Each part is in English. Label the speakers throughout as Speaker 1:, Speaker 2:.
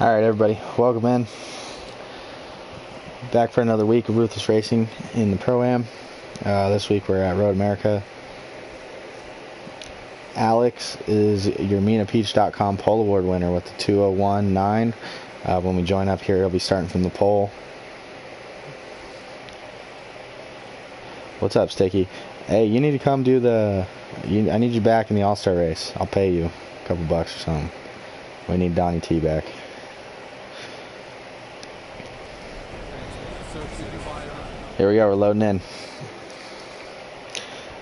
Speaker 1: Alright everybody, welcome in. Back for another week of Ruthless Racing in the Pro-Am. This week we're at Road America. Alex is your MinaPeach.com pole award winner with the 201.9. When we join up here, he'll be starting from the pole. What's up, Sticky? Hey, you need to come do I need you back in the All-Star race. I'll pay you a couple bucks or something. We need Donnie T back. Here we go, we're loading in.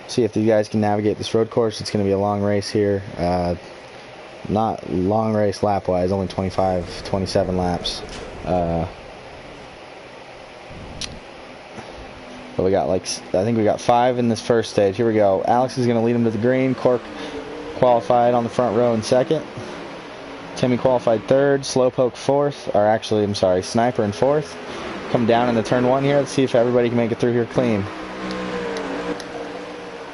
Speaker 1: See if these guys can navigate this road course. It's going to be a long race here. Not long race lap-wise, only 25, 27 laps. But we got I think we got 5 in this first stage. Here we go. Alex is going to lead him to the green. Cork qualified on the front row in second. Timmy qualified third. Slowpoke fourth. Or actually, I'm sorry, Sniper in fourth. Come down into turn 1 here. Let's see if everybody can make it through here clean.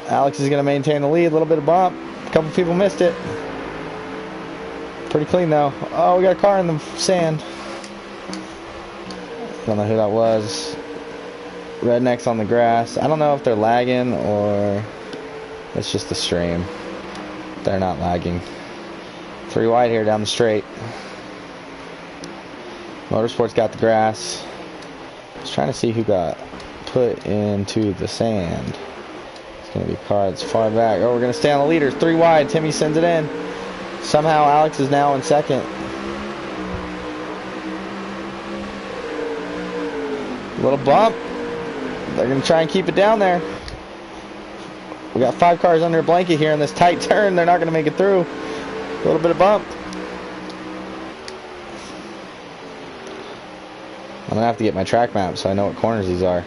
Speaker 1: Alex is going to maintain the lead. A little bit of bump. A couple people missed it. Pretty clean though. Oh, we got a car in the sand. Don't know who that was. Rednecks on the grass. I don't know if they're lagging or it's just the stream. They're not lagging. 3 wide here down the straight. Motorsports got the grass. I was trying to see who got put into the sand. It's going to be a car that's far back. Oh, we're going to stay on the leaders. 3 wide. Timmy sends it in. Somehow Alex is now in second. Little bump. They're going to try and keep it down there. We got 5 cars under a blanket here in this tight turn. They're not going to make it through. A little bit of bump. I'm going to have to get my track map so I know what corners these are.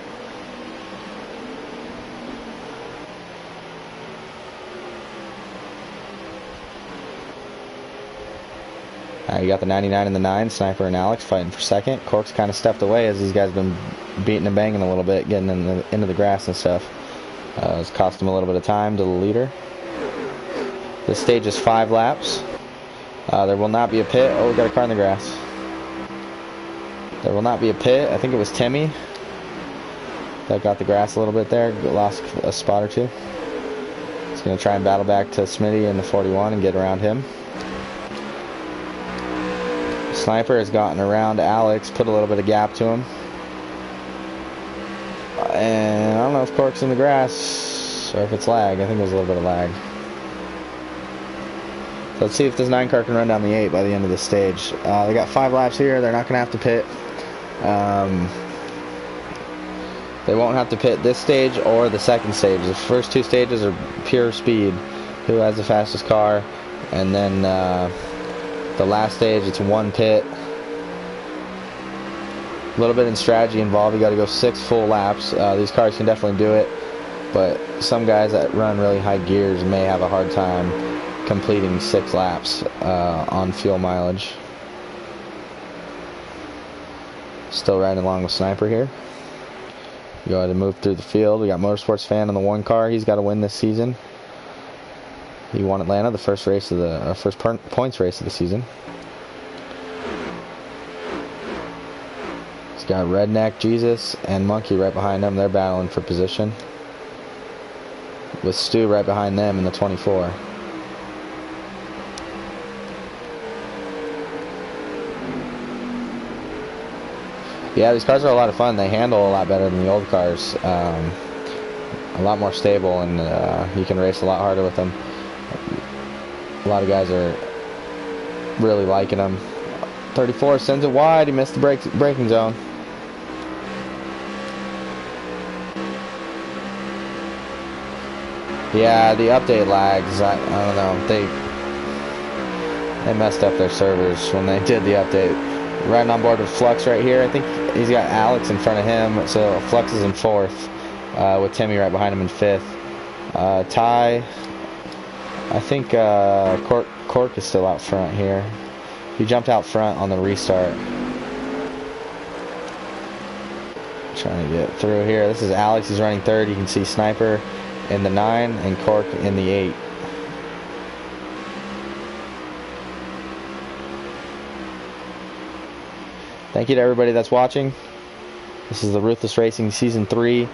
Speaker 1: You got the 99 and the 9, Sniper and Alex fighting for second. Cork's kind of stepped away as these guys have been beating and banging a little bit, getting into the grass and stuff. It's cost him a little bit of time to the leader. This stage is 5 laps. There will not be a pit. Oh, we got a car in the grass. There will not be a pit. I think it was Timmy that got the grass a little bit there. Lost a spot or two. He's going to try and battle back to Smitty in the 41 and get around him. Sniper has gotten around Alex, put a little bit of gap to him. And I don't know if Cork's in the grass or if it's lag. I think it was a little bit of lag. So let's see if this 9 car can run down the 8 by the end of the stage. They got 5 laps here. They're not going to have to pit. They won't have to pit this stage or the second stage. The first 2 stages are pure speed. Who has the fastest car? And then the last stage, it's 1 pit. A little bit in strategy involved. You got to go 6 full laps. These cars can definitely do it, but some guys that run really high gears may have a hard time completing 6 laps on fuel mileage. Still riding along with Sniper here. Go ahead and move through the field. We got Motorsports Fan on the 1 car. He's got to win this season. He won Atlanta, the first race of the first points race of the season. He's got Redneck, Jesus, and Monkey right behind them. They're battling for position, with Stu right behind them in the 24. Yeah, these cars are a lot of fun. They handle a lot better than the old cars. A lot more stable, and you can race a lot harder with them. A lot of guys are really liking them. 34 sends it wide. He missed the braking zone. Yeah, the update lags. I don't know. They messed up their servers when they did the update. Riding on board with Flux right here. I think he's got Alex in front of him, so Flux is in 4th, with Timmy right behind him in 5th. Ty, I think Cork is still out front here. He jumped out front on the restart. Trying to get through here. This is Alex. He's running 3rd. You can see Sniper in the 9 and Cork in the 8. Thank you to everybody that's watching. This is the Ruthless Racing Season 3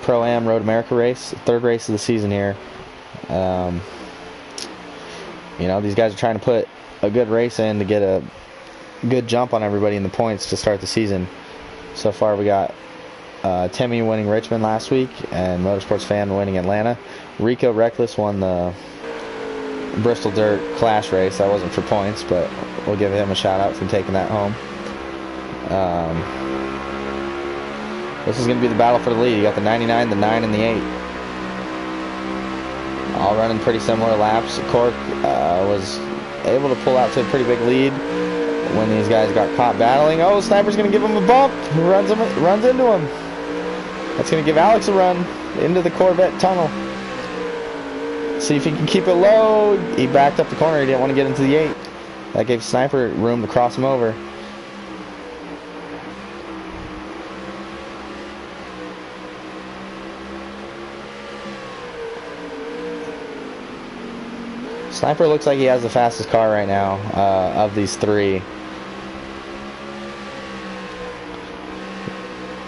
Speaker 1: Pro-Am Road America race. Third race of the season here. You know, these guys are trying to put a good race in to get a good jump on everybody in the points to start the season. So far we got Timmy winning Richmond last week and Motorsports Fan winning Atlanta. Rico Reckless won the Bristol Dirt Clash race. That wasn't for points, but we'll give him a shout out for taking that home. This is going to be the battle for the lead. You got the 99, the 9, and the 8. All running pretty similar laps. Cork was able to pull out to a pretty big lead when these guys got caught battling. Oh, Sniper's going to give him a bump. He runs into him. That's going to give Alex a run into the Corvette tunnel. See if he can keep it low. He backed up the corner. He didn't want to get into the 8. That gave Sniper room to cross him over. Sniper looks like he has the fastest car right now of these three.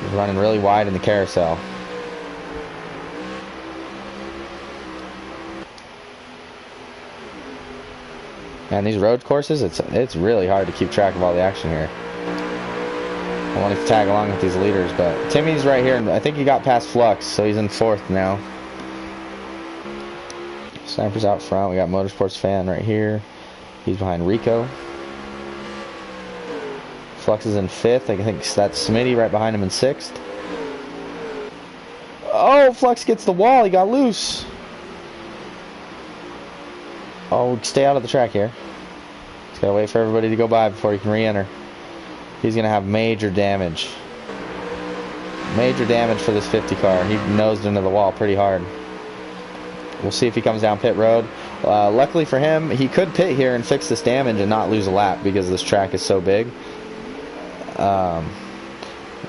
Speaker 1: He's running really wide in the carousel. And these road courses, it's really hard to keep track of all the action here. I wanted to tag along with these leaders, but Timmy's right here, and I think he got past Flux, so he's in 4th now. Sniper's out front. We got Motorsports Fan right here. He's behind Rico. Flux is in 5th. I think that's Smitty right behind him in 6th. Oh, Flux gets the wall. He got loose. Oh, stay out of the track here. Just gotta wait for everybody to go by before he can re-enter. He's gonna have major damage. Major damage for this 50 car. He nosed into the wall pretty hard. We'll see if he comes down pit road. Luckily for him, he could pit here and fix this damage and not lose a lap because this track is so big.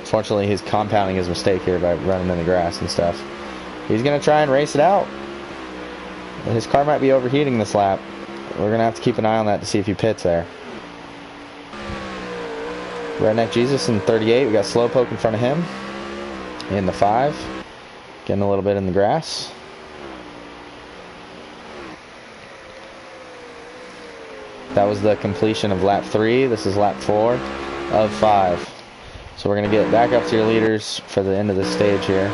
Speaker 1: Unfortunately, he's compounding his mistake here by running in the grass and stuff. He's going to try and race it out. His car might be overheating this lap. We're going to have to keep an eye on that to see if he pits there. Redneck Jesus in 38. We got Slowpoke in front of him in the 5. Getting a little bit in the grass. That was the completion of lap 3. This is lap 4 of 5. So we're going to get back up to your leaders for the end of this stage here,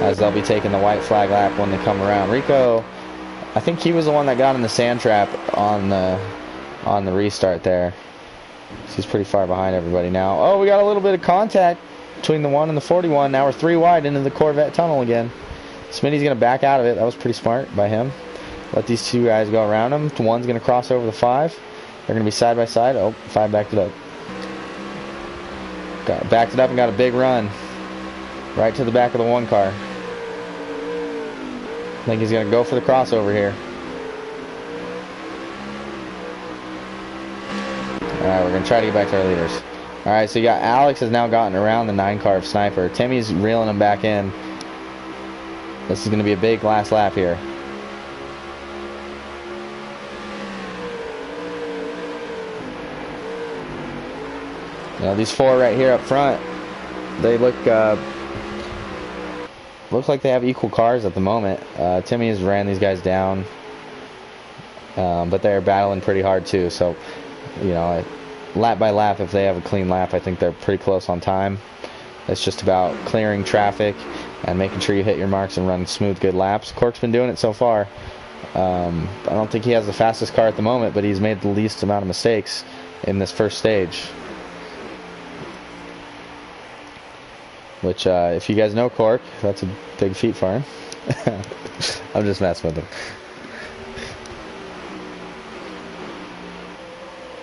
Speaker 1: as they'll be taking the white flag lap when they come around. Rico, I think he was the one that got in the sand trap on the restart there. He's pretty far behind everybody now. Oh, we got a little bit of contact between the 1 and the 41. Now we're 3 wide into the Corvette tunnel again. Smitty's going to back out of it. That was pretty smart by him. Let these two guys go around him. One's going to cross over the 5. They're going to be side by side. Oh, 5 backed it up. Backed it up and got a big run. Right to the back of the 1 car. I think he's going to go for the crossover here. Alright, we're going to try to get back to our leaders. Alright, so you got Alex has now gotten around the 9 car of Sniper. Timmy's reeling him back in. This is going to be a big last lap here. You know, these 4 right here up front, they look looks like they have equal cars at the moment. Timmy has ran these guys down, but they're battling pretty hard too. So, you know, lap by lap, if they have a clean lap, I think they're pretty close on time. It's just about clearing traffic and making sure you hit your marks and run smooth, good laps. Cork's been doing it so far. I don't think he has the fastest car at the moment, but he's made the least amount of mistakes in this first stage. Which, if you guys know Cork, that's a big feat for him. I'm just messing with him.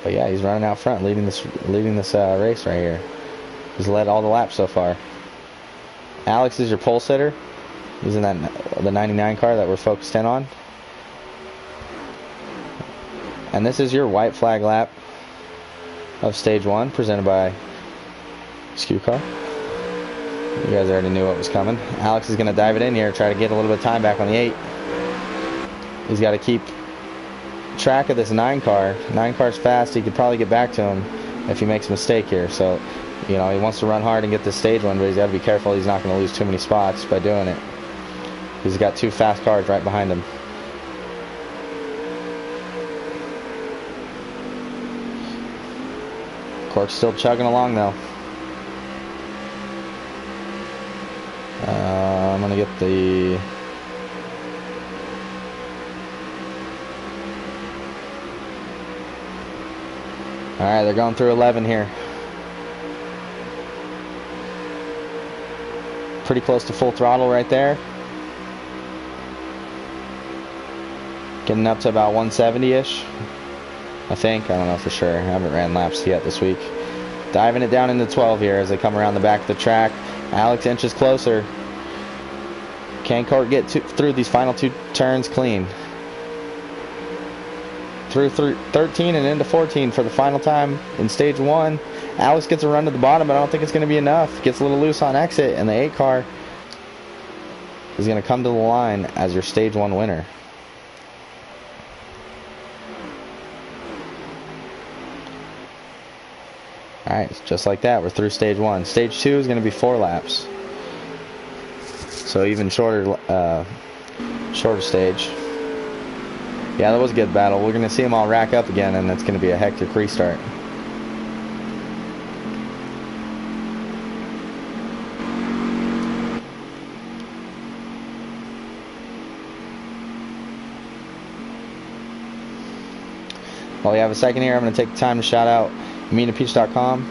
Speaker 1: But yeah, he's running out front, leading this race right here. He's led all the laps so far. Alex is your pole sitter. He's in the 99 car that we're focused in on. And this is your white flag lap of stage 1, presented by Skew Car. You guys already knew what was coming. Alex is going to dive it in here, try to get a little bit of time back on the 8. He's got to keep track of this 9 car. 9 car's fast. He could probably get back to him if he makes a mistake here. So, you know, he wants to run hard and get this stage one, but he's got to be careful. He's not going to lose too many spots by doing it. He's got 2 fast cars right behind him. Cork's still chugging along though. I'm going to get the... Alright, they're going through 11 here. Pretty close to full throttle right there. Getting up to about 170-ish, I think. I don't know for sure. I haven't ran laps yet this week. Diving it down into 12 here as they come around the back of the track. Alex inches closer. Can Cork get through these final 2 turns clean? Through 13 and into 14 for the final time in stage 1. Alex gets a run to the bottom, but I don't think it's going to be enough. Gets a little loose on exit, and the 8 car is going to come to the line as your stage 1 winner. Alright, just like that, we're through stage 1. Stage 2 is going to be 4 laps. So even shorter stage. Yeah, that was a good battle. We're going to see them all rack up again, and it's going to be a hectic restart. While we have a second here, I'm going to take the time to shout out minapeach.com.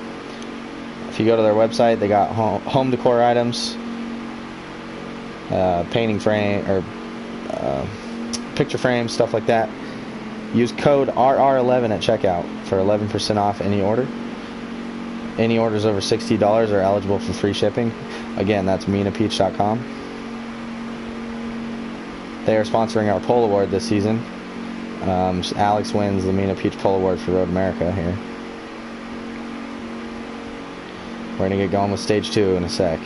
Speaker 1: If you go to their website, they got home decor items, painting frame, or picture frames, stuff like that. Use code RR11 at checkout for 11% off any order. Any orders over $60 are eligible for free shipping. Again, that's minapeach.com. They are sponsoring our pole award this season. Alex wins the Mina Peach Pole Award for Road America here. We're going to get going with stage 2 in a sec.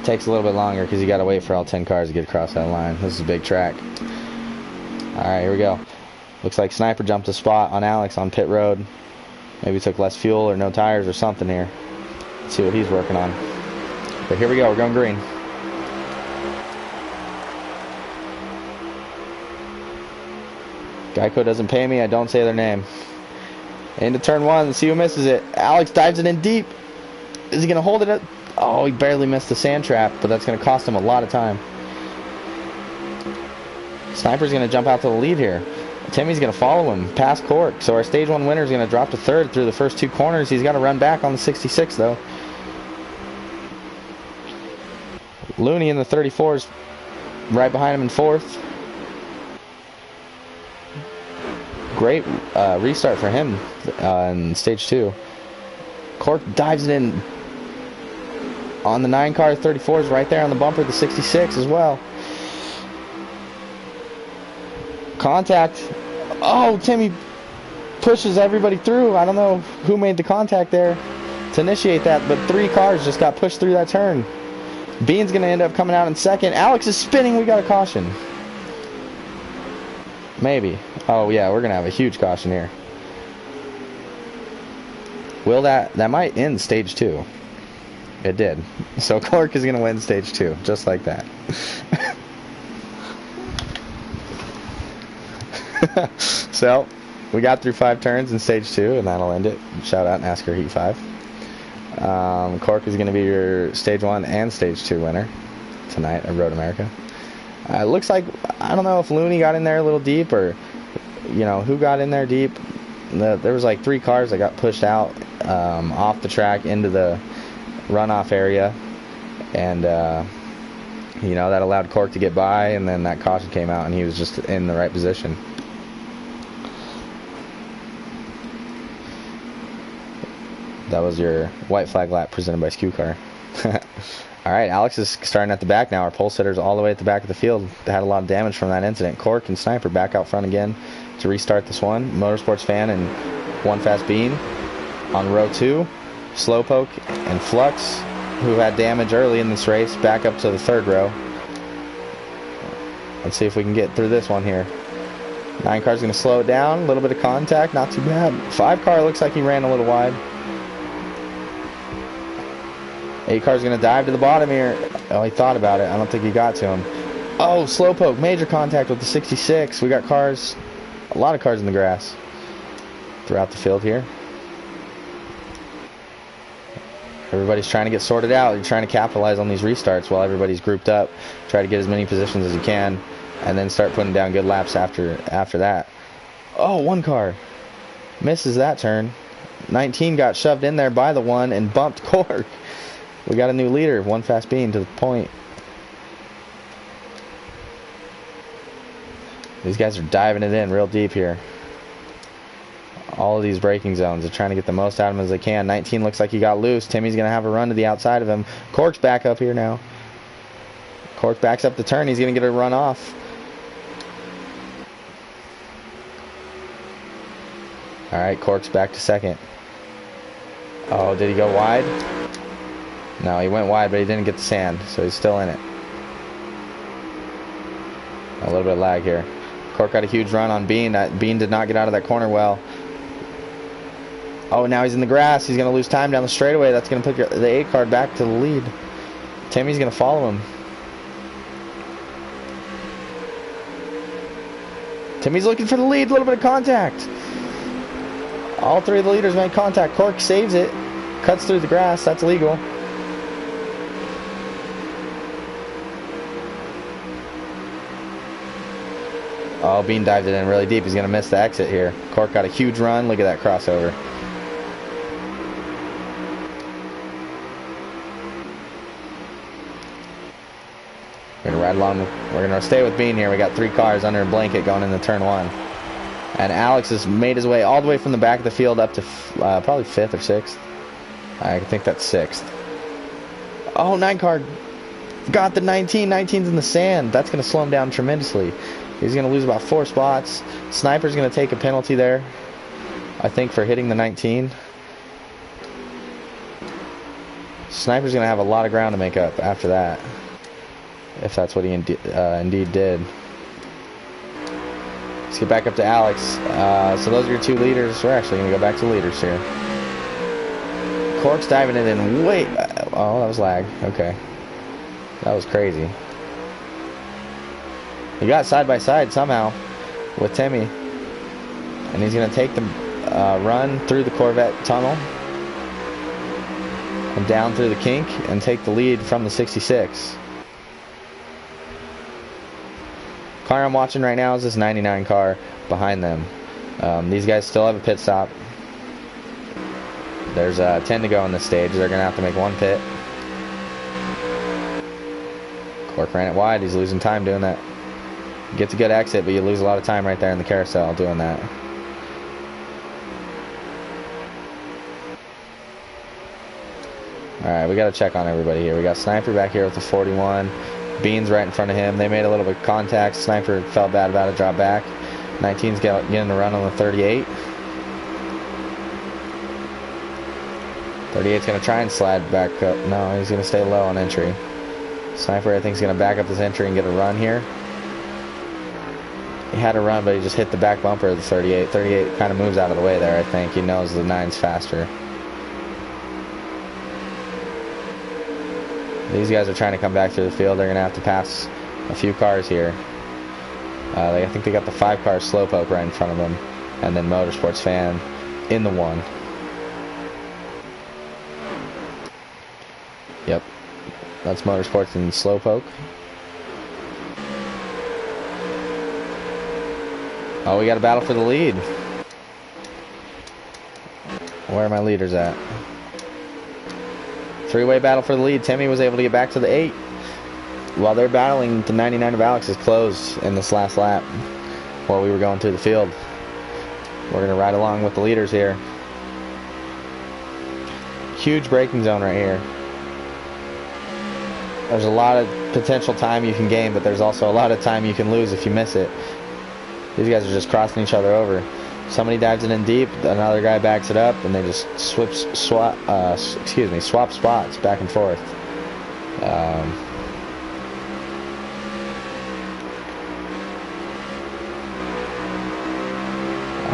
Speaker 1: Takes a little bit longer because you got to wait for all 10 cars to get across that line. This is a big track. Alright, here we go. Looks like Sniper jumped a spot on Alex on pit road. Maybe took less fuel or no tires or something here. Let's see what he's working on. But here we go, we're going green. Geico doesn't pay me, I don't say their name. Into turn 1, let's see who misses it. Alex dives it in deep. Is he going to hold it up? Oh, he barely missed the sand trap, but that's going to cost him a lot of time. Sniper's going to jump out to the lead here. Timmy's going to follow him past Cork. So our stage 1 winner is going to drop to 3rd through the first 2 corners. He's got to run back on the 66 though. Looney in the 34s right behind him in 4th. Great restart for him in stage 2. Cork dives it in on the 9 car. 34s right there on the bumper. The 66 as well. Contact. Oh, Timmy pushes everybody through. I don't know who made the contact there to initiate that, but 3 cars just got pushed through that turn. Bean's going to end up coming out in 2nd. Alex is spinning. We got a caution. Maybe. Oh, yeah, we're going to have a huge caution here. Will that might end stage 2. It did. So Cork is going to win stage 2, just like that. So, we got through 5 turns in stage 2, and that'll end it. Shout out NASCAR Heat 5. Cork is going to be your stage 1 and stage 2 winner tonight at Road America. It looks like, I don't know if Looney got in there a little deep, or, you know, who got in there deep. There was like 3 cars that got pushed out off the track into the runoff area, and you know, that allowed Cork to get by, and then that caution came out and he was just in the right position. That was your white flag lap presented by Skew Car. Alright, Alex is starting at the back now. Our pole sitter's all the way at the back of the field. They had a lot of damage from that incident. Cork and Sniper back out front again to restart this one. Motorsports Fan and One Fast Bean on row 2. Slowpoke and Flux who had damage early in this race, back up to the third row. Let's see if we can get through this one here. 9 car's going to slow it down. A little bit of contact, not too bad. 5 car looks like he ran a little wide. 8 car's going to dive to the bottom here. Oh, he thought about it. I don't think he got to him. Oh, slowpoke, major contact with the 66. We got cars, a lot of cars in the grass throughout the field here. Everybody's trying to get sorted out. You're trying to capitalize on these restarts while everybody's grouped up. Try to get as many positions as you can, and then start putting down good laps after that. Oh, 1 car misses that turn. 19 got shoved in there by the 1 and bumped Cork. We got a new leader, 1 Fast Bean to the point. These guys are diving it in real deep here. All of these braking zones. They're trying to get the most out of them as they can. 19 looks like he got loose. Timmy's going to have a run to the outside of him. Cork's back up here now. Cork backs up the turn. He's going to get a run off. Alright, Cork's back to second. Oh, did he go wide? No, he went wide, but he didn't get the sand, so he's still in it. A little bit of lag here. Cork got a huge run on Bean. Bean did not get out of that corner well. Oh, now he's in the grass. He's going to lose time down the straightaway. That's going to put the 8 car back to the lead. Timmy's going to follow him. Timmy's looking for the lead. A little bit of contact. All 3 of the leaders made contact. Cork saves it. Cuts through the grass. That's legal. Oh, Bean dived it in really deep. He's going to miss the exit here. Cork got a huge run. Look at that crossover. We're going to ride along. We're going to stay with Bean here. We got 3 cars under a blanket going into turn 1. And Alex has made his way all the way from the back of the field up to probably 5th or 6th. I think that's 6th. Oh, 9 car got the 19. 19's in the sand. That's going to slow him down tremendously. He's going to lose about 4 spots. Sniper's going to take a penalty there, I think, for hitting the 19. Sniper's going to have a lot of ground to make up after that, if that's what he indeed did. Let's get back up to Alex. So those are your 2 leaders. We're actually going to go back to leaders here. Cork's diving it in. Wait. Oh, that was lag. Okay. That was crazy. He got side by side somehow with Timmy. And he's going to take the run through the Corvette tunnel and down through the kink and take the lead from the 66. Car I'm watching right now is this 99 car behind them. These guys still have a pit stop. There's 10 to go in this stage. They're going to have to make 1 pit. Cork ran it wide. He's losing time doing that. Gets a good exit, but you lose a lot of time right there in the carousel doing that. Alright, we got to check on everybody here. We got Sniper back here with the 41. Beans right in front of him. They made a little bit of contact. Sniper felt bad about it, dropped back. 19's getting a run on the 38. 38's going to try and slide back up. No, he's going to stay low on entry. Sniper, I think, is going to back up his entry and get a run here. He had a run, but he just hit the back bumper of the 38. 38 kind of moves out of the way there, I think. He knows the 9's faster. These guys are trying to come back through the field. They're going to have to pass a few cars here. I think they got the 5 car slowpoke right in front of them. And then Motorsports Fan in the 1. Yep. That's Motorsports and slowpoke. Oh, we got a battle for the lead. Where are my leaders at? 3-way battle for the lead. Timmy was able to get back to the 8. While they're battling, the 99 of Alex is closed in this last lap while we were going through the field. We're going to ride along with the leaders here. Huge braking zone right here. There's a lot of potential time you can gain, but there's also a lot of time you can lose if you miss it. These guys are just crossing each other over. Somebody dives it in deep, another guy backs it up, and they just swap spots back and forth. I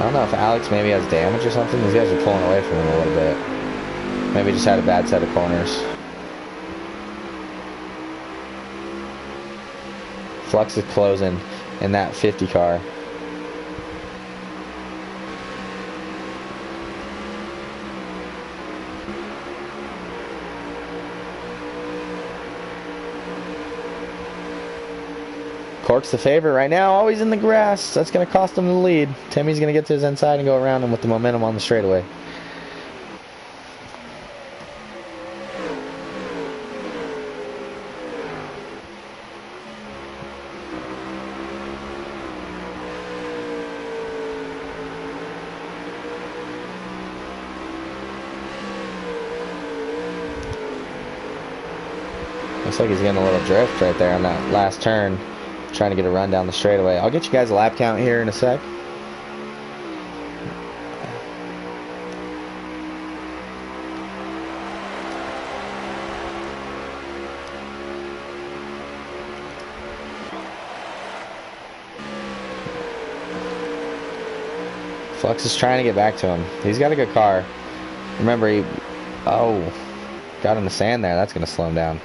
Speaker 1: don't know if Alex maybe has damage or something. These guys are pulling away from him a little bit. Maybe just had a bad set of corners. Flux is closing in that 50 car. Cork's the favorite right now, always in the grass. That's going to cost him the lead. Timmy's going to get to his inside and go around him with the momentum on the straightaway. Looks like he's getting a little drift right there on that last turn. Trying to get a run down the straightaway. I'll get you guys a lap count here in a sec. Flux is trying to get back to him. He's got a good car. Remember, he got in the sand there. That's going to slow him down.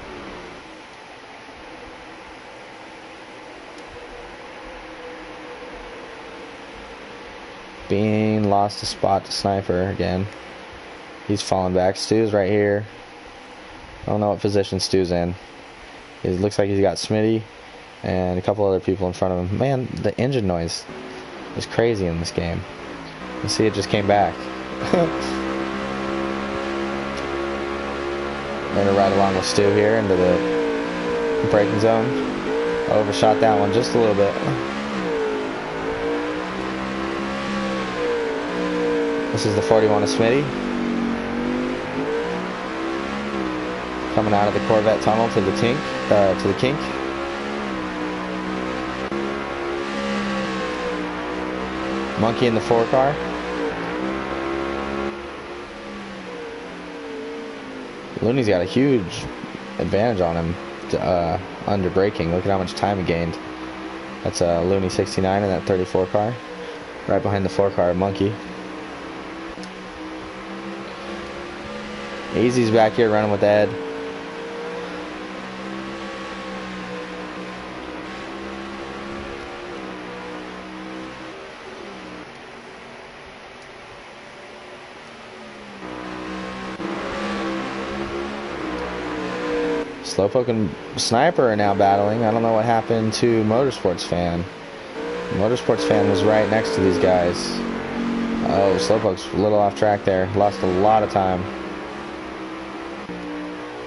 Speaker 1: Bean lost a spot to Sniper again. He's falling back. Stu's right here. I don't know what position Stu's in. It looks like he's got Smitty and a couple other people in front of him. Man, the engine noise is crazy in this game. You see, it just came back. Going to ride along with Stu here into the braking zone. Overshot that one just a little bit. This is the 41 of Smitty. Coming out of the Corvette tunnel to the kink. Monkey in the 4 car. Looney's got a huge advantage on him under braking. Look at how much time he gained. That's a Looney 69 in that 34 car. Right behind the 4 car, Monkey. Easy's back here running with Ed. Slowpoke and Sniper are now battling. I don't know what happened to Motorsports Fan. Motorsports Fan was right next to these guys. Oh, Slowpoke's a little off track there. Lost a lot of time.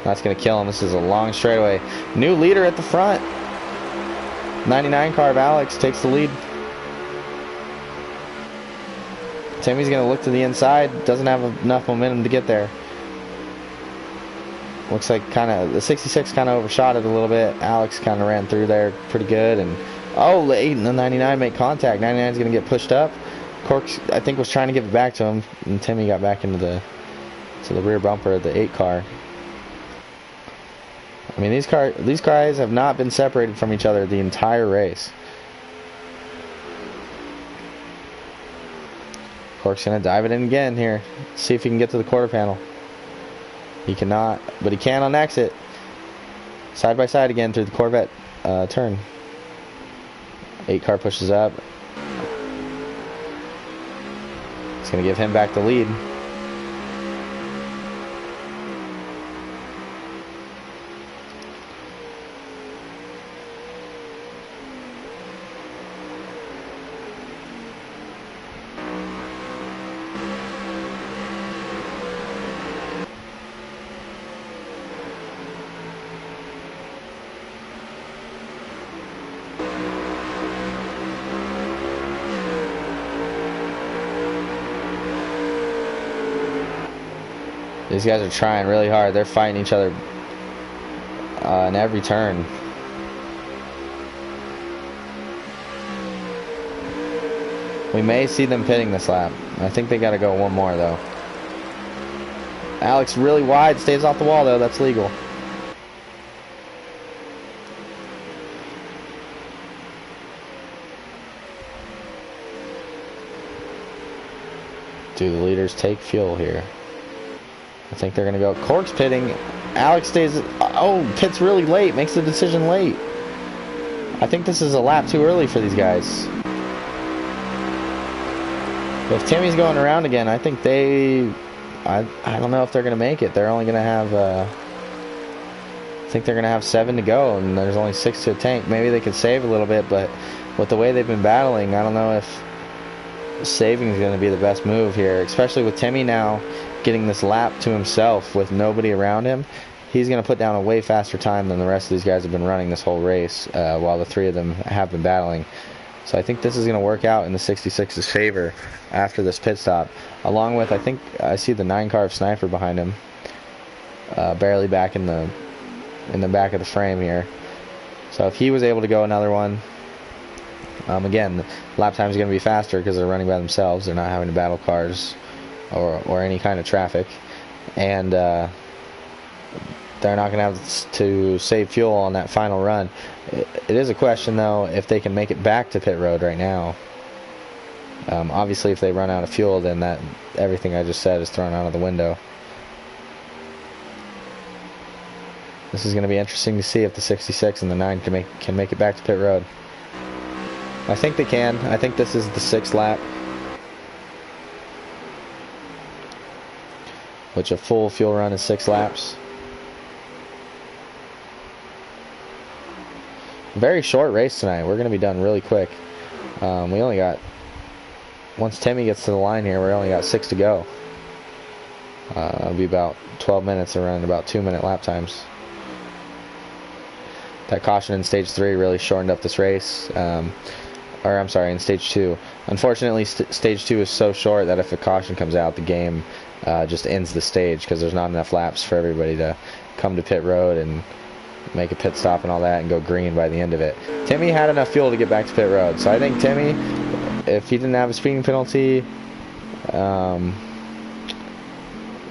Speaker 1: That's going to kill him. This is a long straightaway. New leader at the front. 99 car of Alex takes the lead. Timmy's going to look to the inside. Doesn't have enough momentum to get there. Looks like the 66 kind of overshot it a little bit. Alex kind of ran through there pretty good. And the 8 and the 99 make contact. 99 is going to get pushed up. Cork, I think, was trying to give it back to him. And Timmy got back into the rear bumper of the 8 car. I mean, these guys have not been separated from each other the entire race. Cork's going to dive it in again here. See if he can get to the quarter panel. He cannot, but he can on exit. Side by side again through the Corvette turn. 8 car pushes up. It's going to give him back the lead. These guys are trying really hard. They're fighting each other in every turn. We may see them pitting this lap. I think they got to go one more, though. Alex really wide, stays off the wall, though. That's legal. Do the leaders take fuel here? I think they're going to go. Cork's pitting. Alex stays. Oh, pits really late. Makes the decision late. I think this is a lap too early for these guys. If Timmy's going around again, I think they... I don't know if they're going to make it. They're only going to have... I think they're going to have 7 to go, and there's only 6 to a tank. Maybe they could save a little bit, but with the way they've been battling, I don't know if saving is going to be the best move here, especially with Timmy now getting this lap to himself with nobody around him. He's going to put down a way faster time than the rest of these guys have been running this whole race, while the 3 of them have been battling. So I think this is going to work out in the 66's favor after this pit stop. Along with, I think I see the 9 car of Sniper behind him, barely back in the back of the frame here. So if he was able to go another one, again, the lap time is going to be faster because they're running by themselves. They're not having to battle cars or any kind of traffic, and they're not going to have to save fuel on that final run. It is a question, though, if they can make it back to pit road right now. Obviously, if they run out of fuel, then everything I just said is thrown out of the window. This is going to be interesting to see if the 66 and the 9 can make it back to pit road. I think they can. I think this is the 6th lap, which a full fuel run is 6 laps. Very short race tonight. We're going to be done really quick. We only got, once Timmy gets to the line here, we only got 6 to go. It'll be about 12 minutes around about 2-minute lap times. That caution in stage 3 really shortened up this race. Or I'm sorry, in stage 2. Unfortunately, stage 2 is so short that if a caution comes out, the game just ends the stage because there's not enough laps for everybody to come to pit road and make a pit stop and all that and go green by the end of it. Timmy had enough fuel to get back to pit road, so I think Timmy, if he didn't have a speeding penalty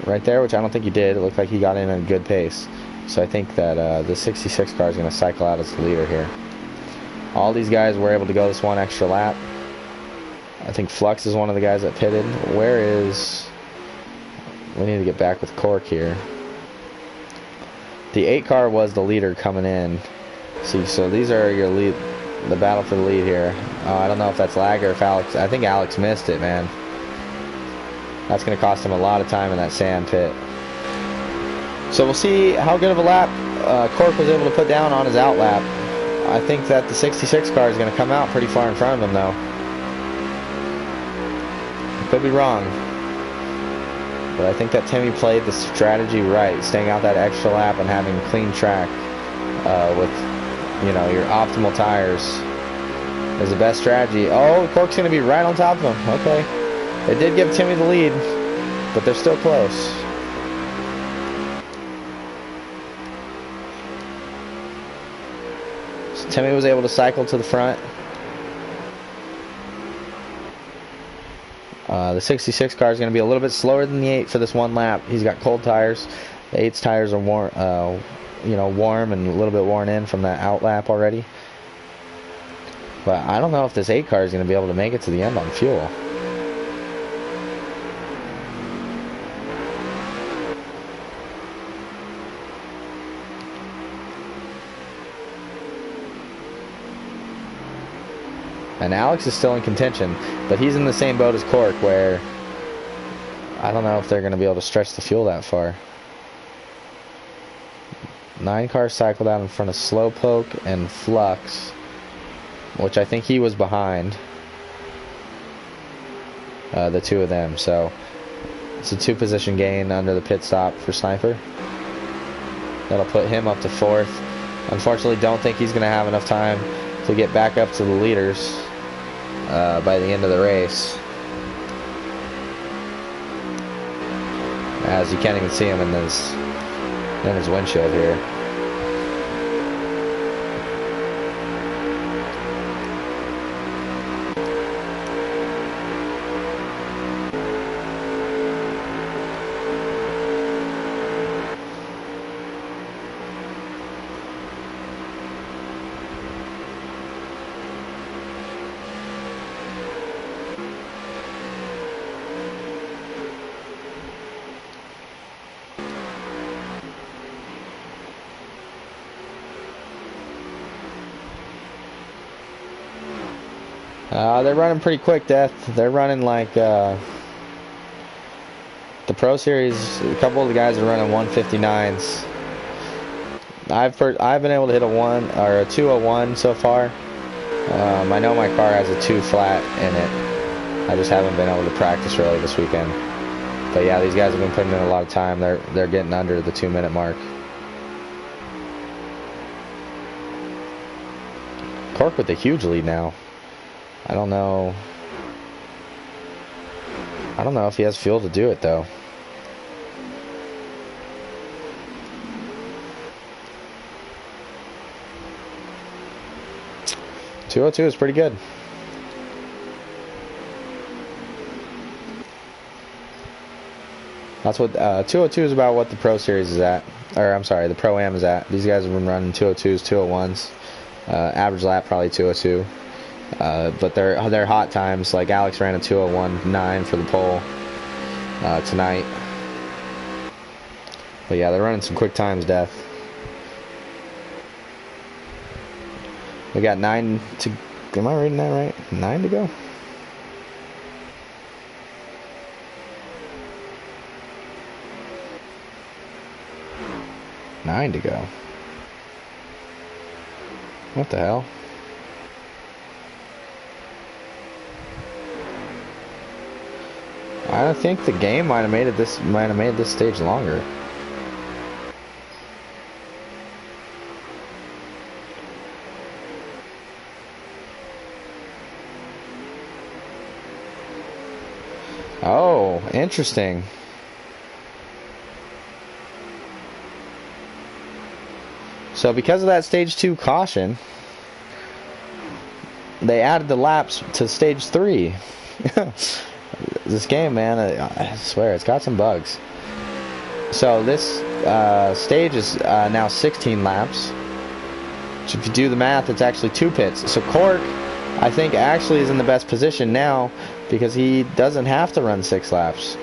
Speaker 1: right there, which I don't think he did, it looked like he got in at a good pace. So I think that the 66 car is going to cycle out as the leader here. All these guys were able to go this one extra lap. I think Flux is one of the guys that pitted. Where is... We need to get back with Cork here. The 8 car was the leader coming in. See, so these are your lead, the battle for the lead here. I don't know if that's lag or if Alex... I think Alex missed it, man. That's going to cost him a lot of time in that sand pit. So we'll see how good of a lap Cork was able to put down on his out lap. I think that the 66 car is going to come out pretty far in front of him, though. Could be wrong. But I think that Timmy played the strategy right, staying out that extra lap and having a clean track with, you know, your optimal tires is the best strategy. Oh, Cork's going to be right on top of him. Okay. It did give Timmy the lead, but they're still close. So Timmy was able to cycle to the front. The 66 car is going to be a little bit slower than the 8 for this one lap. He's got cold tires. The 8's tires are warm, warm and a little bit worn in from that out lap already. But I don't know if this 8 car is going to be able to make it to the end on fuel. And Alex is still in contention, but he's in the same boat as Cork, where I don't know if they're going to be able to stretch the fuel that far. 9 cars cycled out in front of Slowpoke and Flux, which I think he was behind the 2 of them. So it's a 2-position gain under the pit stop for Sniper. That'll put him up to 4th. Unfortunately, don't think he's going to have enough time to get back up to the leaders by the end of the race, as you can't even see him in his windshield here. They're running pretty quick, Death. They're running like the Pro Series. A couple of the guys are running 159s. I've been able to hit a 201 so far. I know my car has a 2 flat in it. I just haven't been able to practice really this weekend. But yeah, these guys have been putting in a lot of time. They're getting under the 2-minute mark. Cork with a huge lead now. I don't know if he has fuel to do it though. .202 is pretty good. That's what 202 is about. What the Pro Series is at, or I'm sorry, the Pro Am is at. These guys have been running 202s, 201s. Average lap probably 202. But they're hot times. Like Alex ran a 201.9 for the pole tonight. But yeah, they're running some quick times, Death. We got 9 to. Am I reading that right? 9 to go. Nine to go. What the hell? I think the game might have made this stage longer. Oh, interesting. So because of that stage 2 caution, they added the laps to stage 3. This game, man, I swear, it's got some bugs. So this stage is now 16 laps. So if you do the math, it's actually 2 pits. So Cork, I think, actually is in the best position now because he doesn't have to run 6 laps.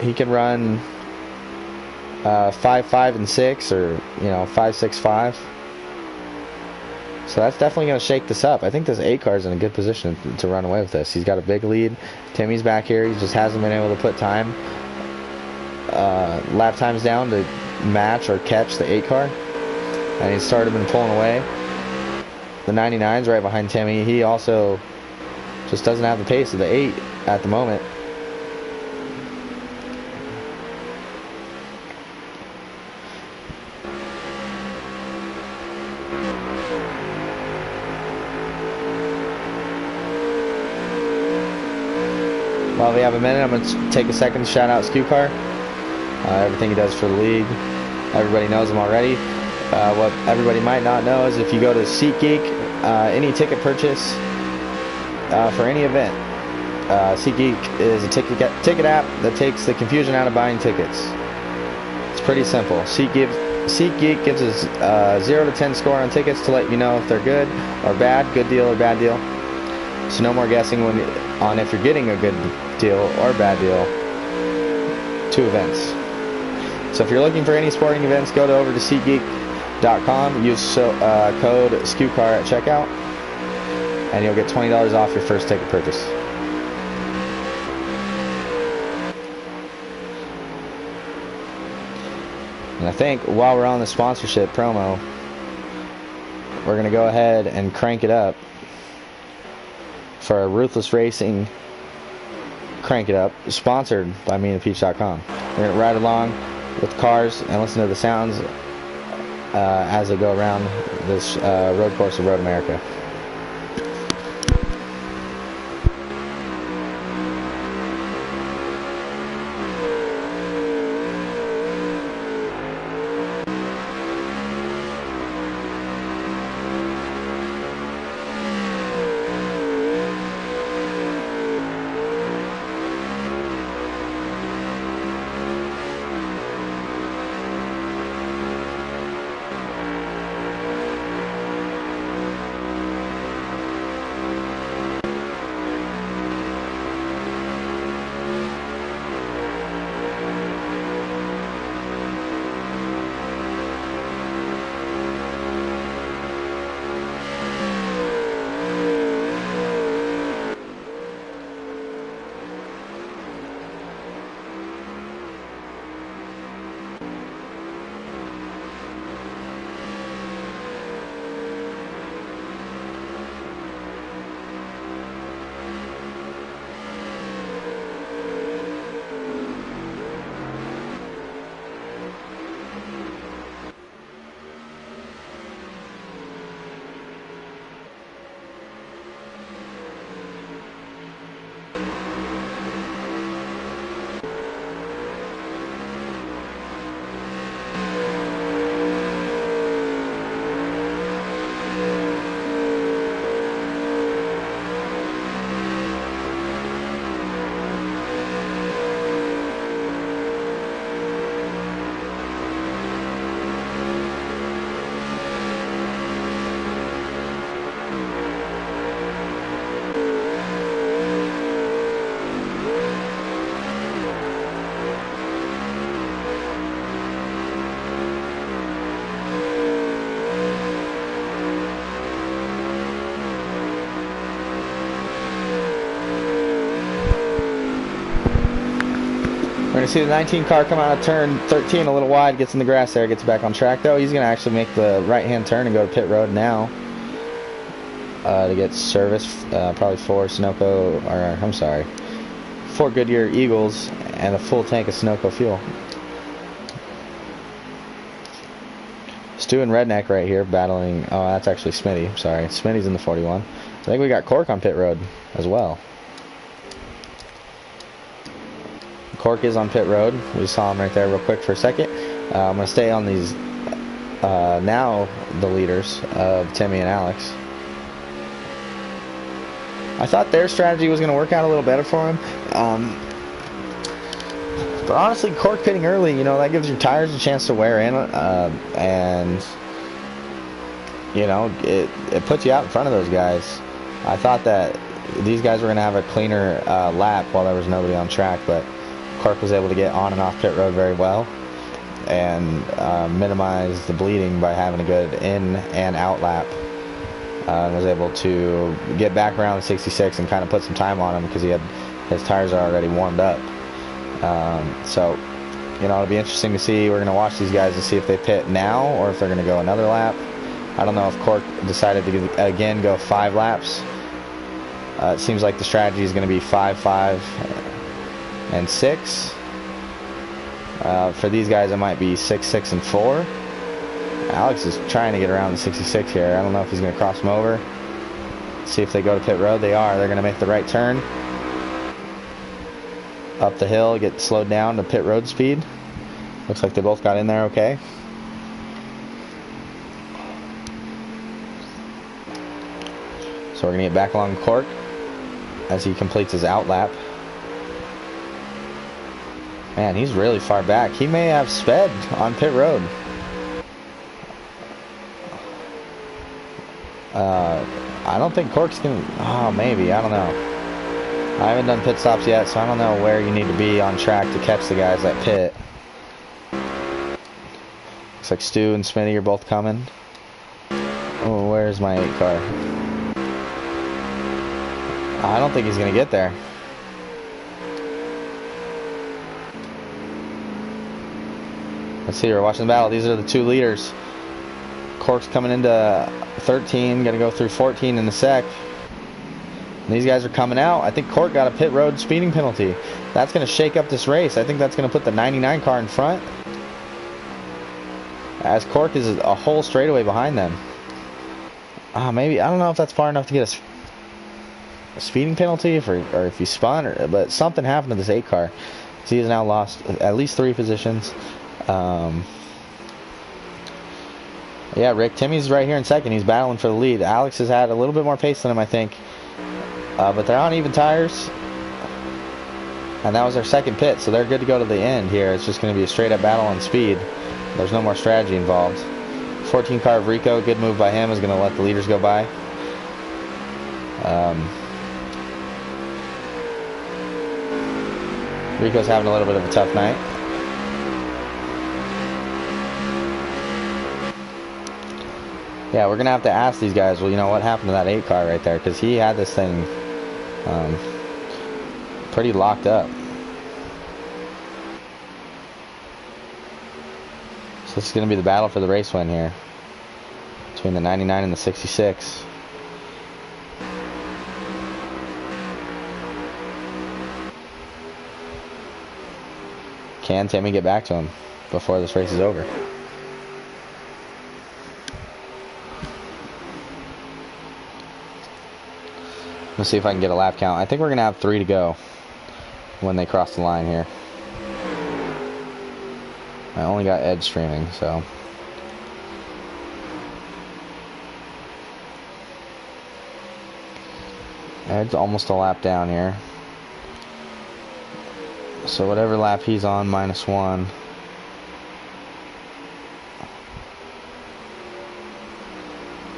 Speaker 1: He can run 5, 5, and 6, or 5, 6, 5. So that's definitely going to shake this up. I think this 8 car is in a good position to run away with this. He's got a big lead. Timmy's back here. He just hasn't been able to put lap times down to match or catch the 8 car. And he's started been pulling away. The 99's right behind Timmy. He also just doesn't have the pace of the 8 at the moment. While we have a minute, I'm going to take a second to shout out SKU Car. Everything he does for the league. Everybody knows him already. What everybody might not know is if you go to SeatGeek, any ticket purchase for any event, SeatGeek is a ticket app that takes the confusion out of buying tickets. It's pretty simple. SeatGeek gives us a 0 to 10 score on tickets to let you know if they're good or bad, good deal or bad deal. So no more guessing on if you're getting a good deal or bad deal to events. So if you're looking for any sporting events, go over to SeatGeek.com, use code SKUCAR at checkout, and you'll get $20 off your first ticket purchase. And I think while we're on the sponsorship promo, we're going to go ahead and crank it up for a Ruthless Racing Crank It Up, sponsored by meandthepeach.com. We're going to ride along with cars and listen to the sounds as they go around this road course of Road America. going to see the 19 car come out of turn 13 a little wide, gets in the grass there, gets back on track though. He's going to actually make the right-hand turn and go to pit road now to get service, probably 4 Sunoco, or I'm sorry, 4 Goodyear Eagles and a full tank of Sunoco fuel. Stu and Redneck right here battling. Oh, that's actually Smitty. I'm sorry. Smitty's in the 41. I think we got Cork on pit road as well. Cork is on pit road. We saw him right there real quick for a second. I'm going to stay on these, now the leaders of Timmy and Alex. I thought their strategy was going to work out a little better for him. But honestly, Cork pitting early, you know, that gives your tires a chance to wear in, and, you know, it puts you out in front of those guys. I thought that these guys were going to have a cleaner lap while there was nobody on track, but Cork was able to get on and off pit road very well and minimize the bleeding by having a good in and out lap. And was able to get back around the 66 and kind of put some time on him because his tires are already warmed up. So, you know, it'll be interesting to see. We're going to watch these guys to see if they pit now or if they're going to go another lap. I don't know if Cork decided to again go 5 laps. It seems like the strategy is going to be 5, 5, and 6. For these guys, it might be 6, 6, and 4. Alex is trying to get around the 66 here. I don't know if he's going to cross him over. See if they go to pit road. They are. They're going to make the right turn up the hill, get slowed down to pit road speed. Looks like they both got in there okay. So we're going to get back along Cork as he completes his out lap. Man, he's really far back. He may have sped on pit road. I don't think Cork's going to... Oh, maybe. I don't know. I haven't done pit stops yet, so I don't know where you need to be on track to catch the guys that pit. Looks like Stu and Smitty are both coming. Oh, where's my 8 car? I don't think he's going to get there. Let's see, we're watching the battle. These are the 2 leaders. Cork's coming into 13, going to go through 14 in the sec. And these guys are coming out. I think Cork got a pit road speeding penalty. That's going to shake up this race. I think that's going to put the 99 car in front, as Cork is a whole straightaway behind them. Maybe, I don't know if that's far enough to get a speeding penalty or if he spun, but something happened to this 8 car. So he has now lost at least 3 positions. Yeah, Rick, Timmy's right here in second. He's battling for the lead. Alex has had a little bit more pace than him, I think. But they're on even tires. And that was their second pit, so they're good to go to the end here. It's just going to be a straight-up battle on speed. There's no more strategy involved. 14 car of Rico, good move by him, is going to let the leaders go by. Rico's having a little bit of a tough night. Yeah, we're going to have to ask these guys, well, you know, what happened to that 8 car right there? Because he had this thing pretty locked up. So this is going to be the battle for the race win here between the 99 and the 66. Can Timmy get back to him before this race is over? Let's see if I can get a lap count. I think we're going to have 3 to go when they cross the line here. I only got Ed streaming, so. Ed's almost a lap down here. So whatever lap he's on, -1.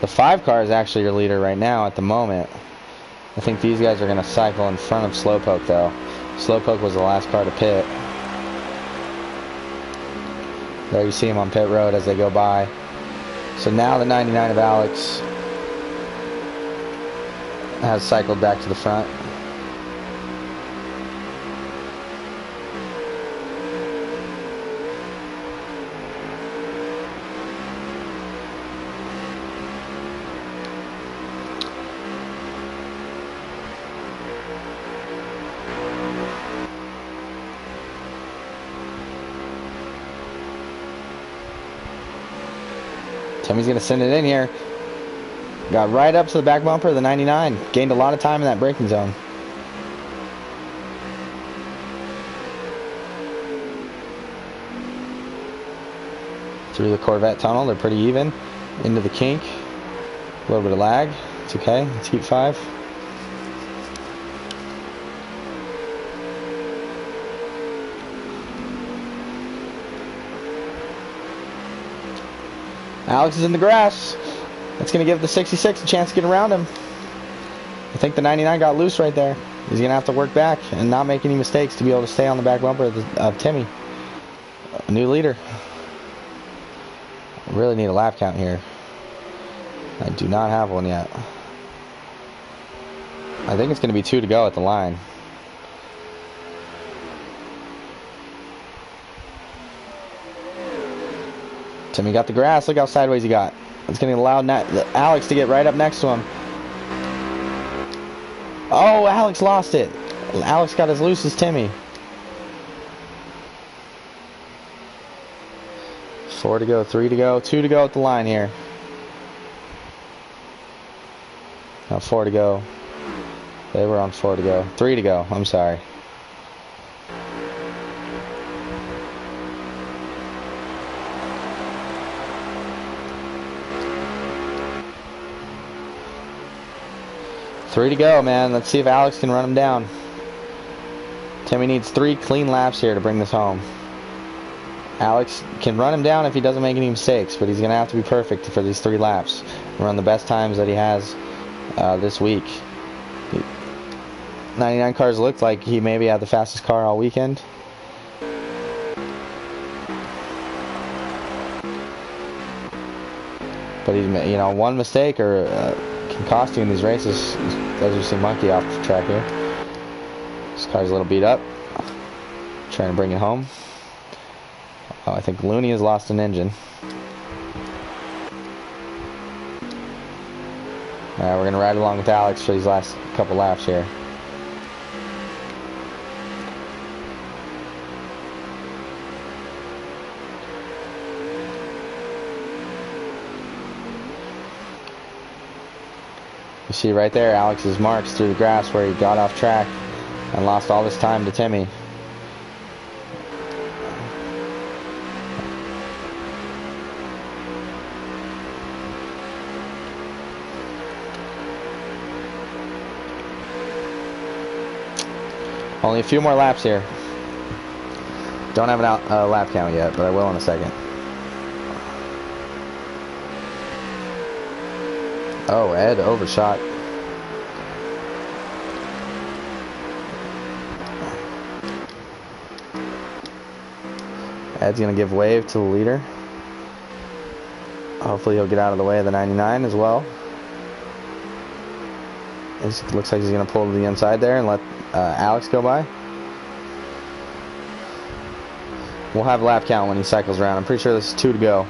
Speaker 1: The 5 car is actually your leader right now at the moment. I think these guys are going to cycle in front of Slowpoke, though. Slowpoke was the last car to pit. There you see him on pit road as they go by. So now the 99 of Alex has cycled back to the front. Timmy's going to send it in here. Got right up to the back bumper of the 99. Gained a lot of time in that braking zone. Through the Corvette tunnel, they're pretty even. Into the kink. A little bit of lag. It's okay. It's heat 5. Alex is in the grass. That's going to give the 66 a chance to get around him. I think the 99 got loose right there. He's going to have to work back and not make any mistakes to be able to stay on the back bumper of Timmy. A new leader. I really need a lap count here. I do not have one yet. I think it's going to be 2 to go at the line. Timmy got the grass. Look how sideways he got. It's going to allow Alex to get right up next to him. Oh, Alex lost it. Alex got as loose as Timmy. 4 to go, 3 to go, 2 to go at the line here. Now 4 to go. They were on 4 to go. 3 to go. I'm sorry. Three to go, man. Let's see if Alex can run him down. Timmy needs 3 clean laps here to bring this home. Alex can run him down if he doesn't make any mistakes, but he's going to have to be perfect for these 3 laps. Run the best times that he has this week. 99 cars looked like he maybe had the fastest car all weekend. But he's, you know, one mistake or can cost you in these races. As you see, monkey off the track here. This car's a little beat up. Trying to bring it home. Oh, I think Looney has lost an engine. Alright, we're going to ride along with Alex for these last couple laps here. You see right there Alex's marks through the grass where he got off track and lost all this time to Timmy. Only a few more laps here. Don't have a lap count yet, but I will in a second. Oh, Ed overshot. Ed's going to give wave to the leader. Hopefully he'll get out of the way of the 99 as well. It looks like he's going to pull to the inside there and let Alex go by. We'll have a lap count when he cycles around. I'm pretty sure this is 2 to go.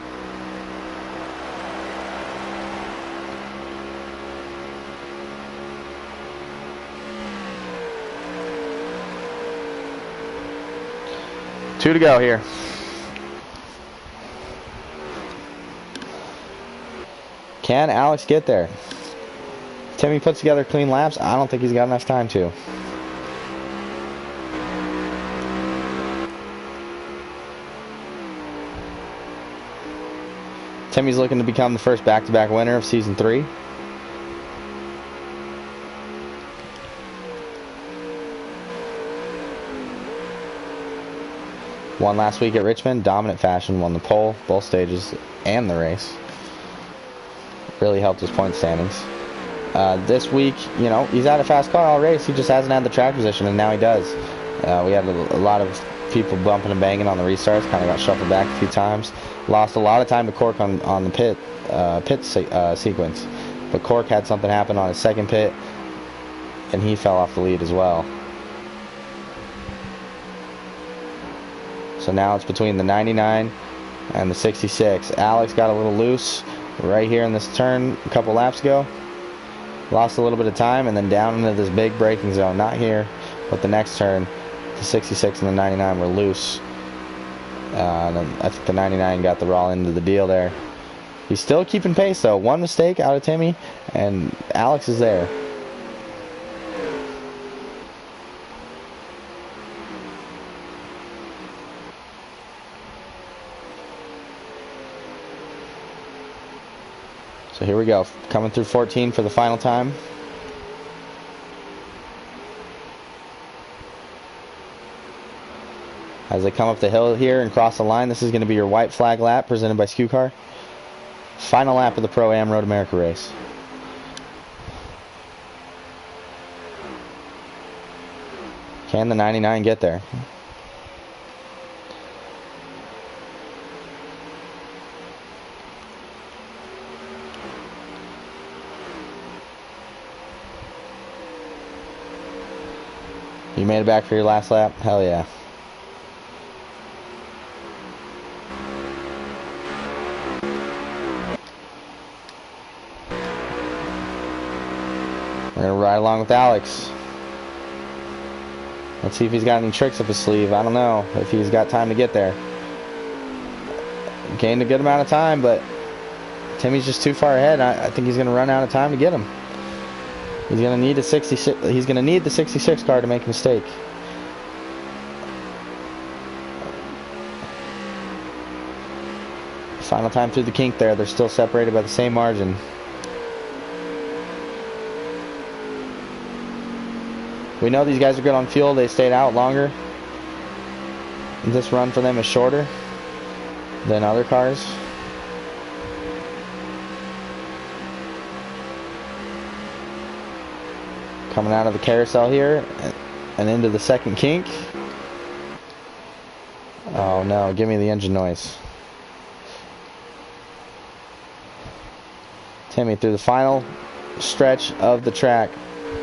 Speaker 1: Two to go here. Can Alex get there? Timmy puts together clean laps. I don't think he's got enough time to. Timmy's looking to become the first back-to-back winner of Season 3. Won last week at Richmond, dominant fashion, won the pole, both stages, and the race. Really helped his point standings. This week, you know, he's had a fast car all race. He just hasn't had the track position, and now he does. We had a lot of people bumping and banging on the restarts. Kind of got shuffled back a few times. Lost a lot of time to Cork on the pit sequence. But Cork had something happen on his second pit, and he fell off the lead as well. So now it's between the 99 and the 66. Alex got a little loose right here in this turn a couple laps ago. Lost a little bit of time and then down into this big braking zone. Not here, but the next turn. The 66 and the 99 were loose. I think the 99 got the raw end of the deal there. He's still keeping pace, though. One mistake out of Timmy, and Alex is there. So here we go, coming through 14 for the final time. As they come up the hill here and cross the line, this is going to be your white flag lap presented by SKU Car. Final lap of the Pro-Am Road America race. Can the 99 get there? You made it back for your last lap? Hell yeah. We're going to ride along with Alex. Let's see if he's got any tricks up his sleeve. I don't know if he's got time to get there. Gained a good amount of time, but Timmy's just too far ahead. I think he's going to run out of time to get him. He's going to need a 66. He's going to need the 66 car to make a mistake. Final time through the kink there. They're still separated by the same margin. We know these guys are good on fuel. They stayed out longer. This run for them is shorter than other cars. Coming out of the carousel here and into the second kink. Oh no, give me the engine noise. Timmy through the final stretch of the track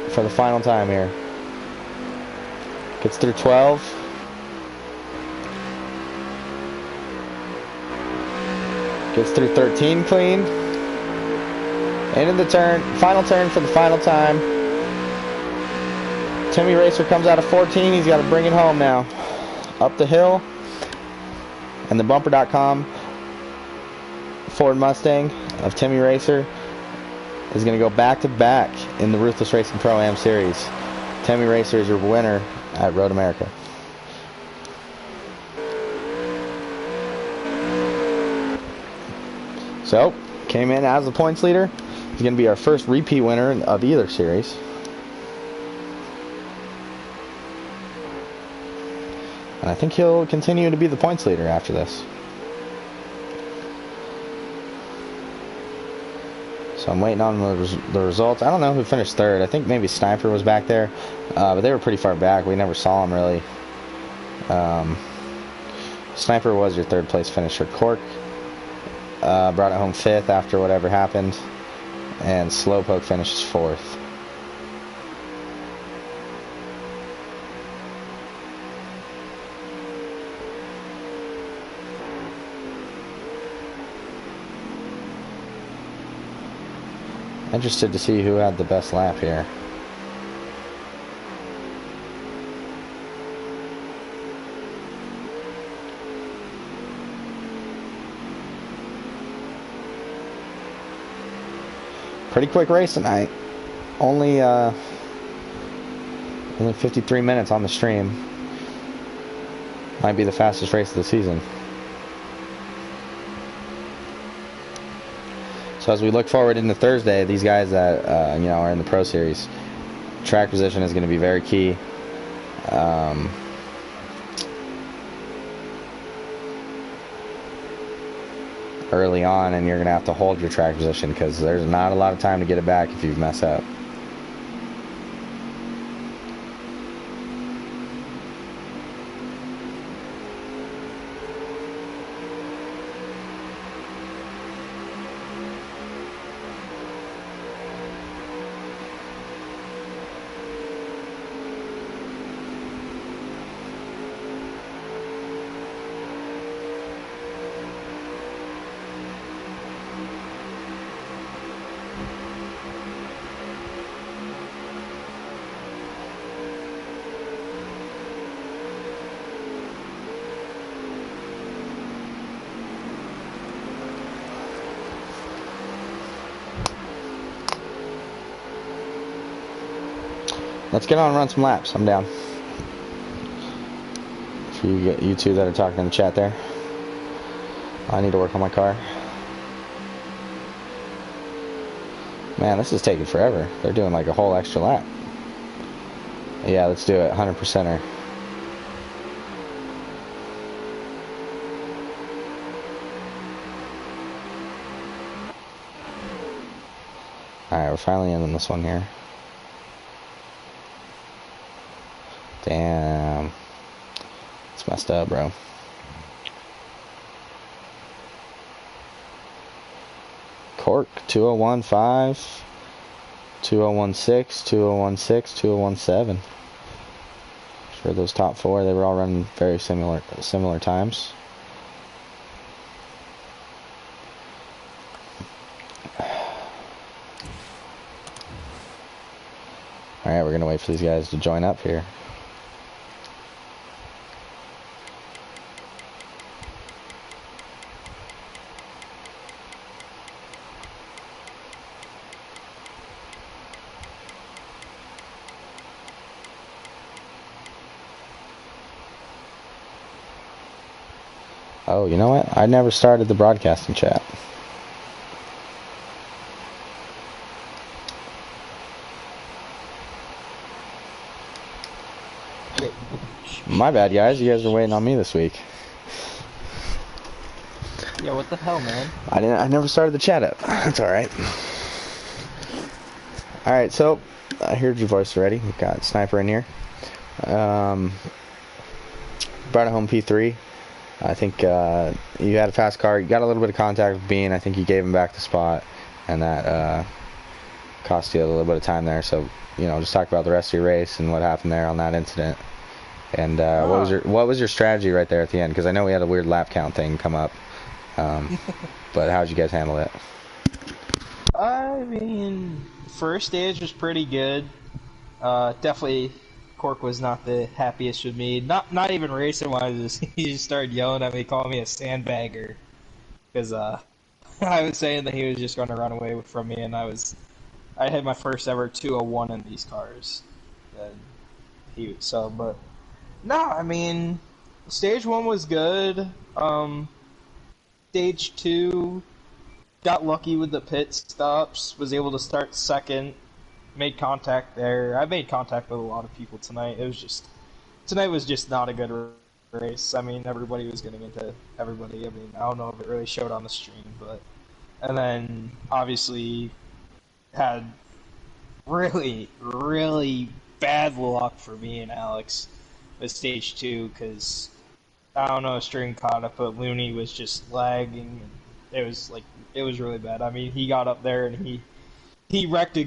Speaker 1: for the final time here. Gets through 12. Gets through 13 clean. Into the turn, final turn for the final time. Timmy Racer comes out of 14. He's got to bring it home now. Up the hill. And the bumper.com Ford Mustang of Timmy Racer is going to go back to back in the Ruthless Racing Pro-Am Series. Timmy Racer is your winner at Road America. So, came in as the points leader. He's going to be our first repeat winner of either series. And I think he'll continue to be the points leader after this. So I'm waiting on the results. I don't know who finished third. I think maybe Sniper was back there. But they were pretty far back. We never saw him really. Sniper was your third place finisher. Cork brought it home fifth after whatever happened. And Slowpoke finishes fourth. Interested to see who had the best lap here. Pretty quick race tonight. Only 53 minutes on the stream. Might be the fastest race of the season. So as we look forward into Thursday, these guys that are in the Pro Series, track position is going to be very key. Early on, and you're going to have to hold your track position because there's not a lot of time to get it back if you mess up. Let's get on and run some laps. I'm down. For you two that are talking in the chat there. I need to work on my car. Man, this is taking forever. They're doing like a whole extra lap. Yeah, let's do it. 100%er. Alright, we're finally in this one here. Damn. It's messed up, bro. Cork, 2015, 2016, 2016, 2017. For those top four, they were all running very similar times. Alright, we're gonna wait for these guys to join up here. Oh, you know what? I never started the broadcasting chat. My bad, guys. You guys are waiting on me this week.
Speaker 2: Yeah, what the hell, man?
Speaker 1: I never started the chat up. That's all right. All right, so I heard your voice already. We've got Sniper in here. Brought a home P3. I think you had a fast car. You got a little bit of contact with Bean. I think you gave him back the spot, and that cost you a little bit of time there. So, you know, just talk about the rest of your race and what happened there on that incident. And what was your strategy right there at the end? Because I know we had a weird lap count thing come up. But how'd you guys handle it?
Speaker 2: I mean, first stage was pretty good. Definitely, Cork was not the happiest with me. Not even racing wise. He just started yelling at me, calling me a sandbagger, because I was saying that he was just going to run away from me, and I had my first ever 201 in these cars. And but no, I mean, stage 1 was good. Stage 2, got lucky with the pit stops, was able to start second, made contact there. I made contact with a lot of people tonight. Tonight was just not a good race. I mean, everybody was getting into everybody. I mean, I don't know if it really showed on the stream, and then obviously had really, really bad luck for me and Alex with stage 2, because I don't know, a string caught up, but Looney was just lagging. It was really bad. I mean, he got up there and he wrecked